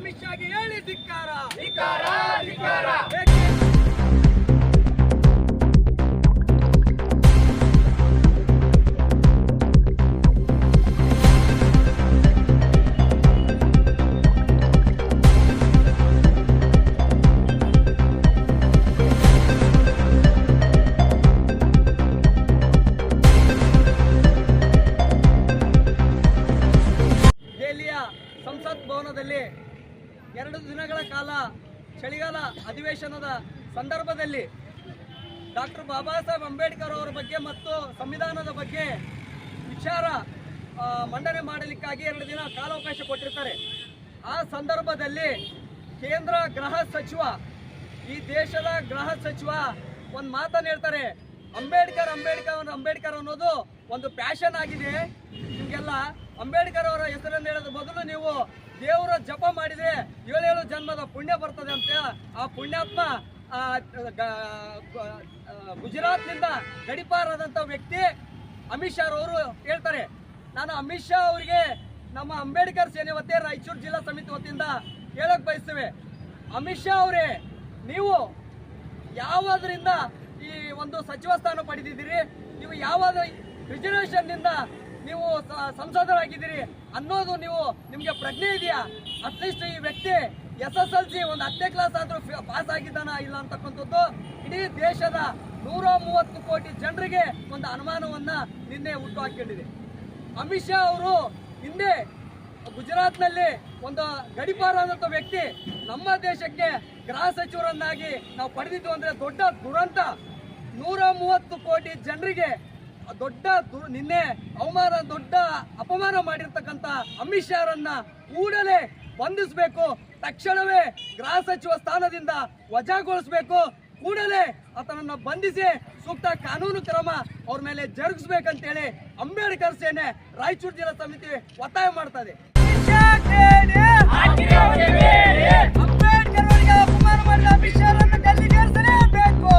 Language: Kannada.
ಅಮಿತ್ ಶಾಗೆ ಹೇಳಿ ಧಿಕ್ಕಾರ. ಸಂಸತ್ ಭವನದಲ್ಲಿ 2 ದಿನಗಳ ಕಾಲ ಚಳಿಗಾಲ ಅಧಿವೇಶನದ ಸಂದರ್ಭದಲ್ಲಿ ಡಾಕ್ಟರ್ ಬಾಬಾ ಸಾಹೇಬ್ ಅಂಬೇಡ್ಕರ್ ಅವರ ಬಗ್ಗೆ ಮತ್ತು ಸಂವಿಧಾನದ ಬಗ್ಗೆ ವಿಚಾರ ಮಂಡನೆ ಮಾಡಲಿಕ್ಕಾಗಿ 2 ದಿನ ಕಾಲಾವಕಾಶ ಕೊಟ್ಟಿರ್ತಾರೆ. ಆ ಸಂದರ್ಭದಲ್ಲಿ ಕೇಂದ್ರ ಗೃಹ ಸಚಿವ, ಈ ದೇಶದ ಗೃಹ ಸಚಿವ ಒಂದು ಮಾತನ್ನು ಹೇಳ್ತಾರೆ. ಅಂಬೇಡ್ಕರ್ ಅನ್ನೋದು ಒಂದು ಪ್ಯಾಷನ್ ಆಗಿದೆ ನಿಮಗೆಲ್ಲ. ಅಂಬೇಡ್ಕರ್ ಅವರ ಹೆಸರನ್ನು ಹೇಳೋದ್ರ ಬದಲು ನೀವು ದೇವರ ಜಪ ಮಾಡಿದ್ರೆ 7 ಜನ್ಮದ ಪುಣ್ಯ ಬರ್ತದೆ ಅಂತ ಆ ಪುಣ್ಯಾತ್ಮ ಗುಜರಾತ್ನಿಂದ ಗಡಿಪಾರಾದಂಥ ವ್ಯಕ್ತಿ ಅಮಿತ್ ಶಾ ಅವರು ಹೇಳ್ತಾರೆ. ನಾನು ಅಮಿತ್ ಶಾ ಅವರಿಗೆ ನಮ್ಮ ಅಂಬೇಡ್ಕರ್ ಸೇನೆ ವತಿಯ ರಾಯಚೂರು ಜಿಲ್ಲಾ ಸಮಿತಿ ವತಿಯಿಂದ ಹೇಳಕ್ ಬಯಸ್ತೇವೆ. ಅಮಿತ್ ಶಾ ಅವರೇ, ನೀವು ಯಾವುದರಿಂದ ಈ ಒಂದು ಸಚಿವ ಸ್ಥಾನ ಪಡೆದಿದ್ದೀರಿ, ನೀವು ಯಾವ ರಿಸರ್ವೇಷನ್ ನಿಂದ ನೀವು ಸಂಸದರಾಗಿದ್ದೀರಿ ಅನ್ನೋದು ನಿಮಗೆ ಪ್ರಜ್ಞೆ ಇದೆಯಾ? ಅಟ್ಲೀಸ್ಟ್ ಈ ವ್ಯಕ್ತಿ SSLC ಒಂದು 10ನೇ ಕ್ಲಾಸ್ ಆದ್ರೂ ಪಾಸ್ ಆಗಿದ್ದಾನ ಇಲ್ಲ ಅಂತಕ್ಕಂಥದ್ದು ಇಡೀ ದೇಶದ 130 ಕೋಟಿ ಜನರಿಗೆ ಒಂದು ಅನುಮಾನವನ್ನ ನಿನ್ನೆ ಹುಟ್ಟು ಹಾಕೊಂಡಿದೆ. ಅಮಿತ್ ಶಾ ಅವರು ಹಿಂದೆ ಗುಜರಾತ್ನಲ್ಲಿ ಒಂದು ಗಡಿಪಾರಾದಂಥ ವ್ಯಕ್ತಿ ನಮ್ಮ ದೇಶಕ್ಕೆ ಗೃಹ ಸಚಿವರನ್ನಾಗಿ ನಾವು ಪಡೆದಿದ್ದು ಅಂದ್ರೆ ದೊಡ್ಡ ದುರಂತ. 130 ಕೋಟಿ ಜನರಿಗೆ ನಿನ್ನೆ ದೊಡ್ಡ ಅಪಮಾನ ಮಾಡಿರ್ತಕ್ಕಂಥ ಅಮಿತ್ ಶಾ ಅವರನ್ನ ಕೂಡಲೇ ಬಂಧಿಸಬೇಕು, ತಕ್ಷಣವೇ ಗೃಹ ಸಚಿವ ಸ್ಥಾನದಿಂದ ವಜಾಗೊಳಿಸಬೇಕು, ಕೂಡಲೇ ಆತನನ್ನ ಬಂಧಿಸಿ ಸೂಕ್ತ ಕಾನೂನು ಕ್ರಮ ಅವ್ರ ಮೇಲೆ ಜರುಗಿಸಬೇಕಂತೇಳಿ ಅಂಬೇಡ್ಕರ್ ಸೇನೆ ರಾಯಚೂರು ಜಿಲ್ಲಾ ಸಮಿತಿ ಒತ್ತಾಯ ಮಾಡ್ತಾ ಇದೆ. ಅಂಬೇಡ್ಕರ್ ಅವರಿಗೆ ಅಪಮಾನ ಮಾಡಿದ ಅಮಿತ್ ಶಾ ಅವರನ್ನು ಗಲ್ಲಿಗೇರಿಸಲೇಬೇಕು.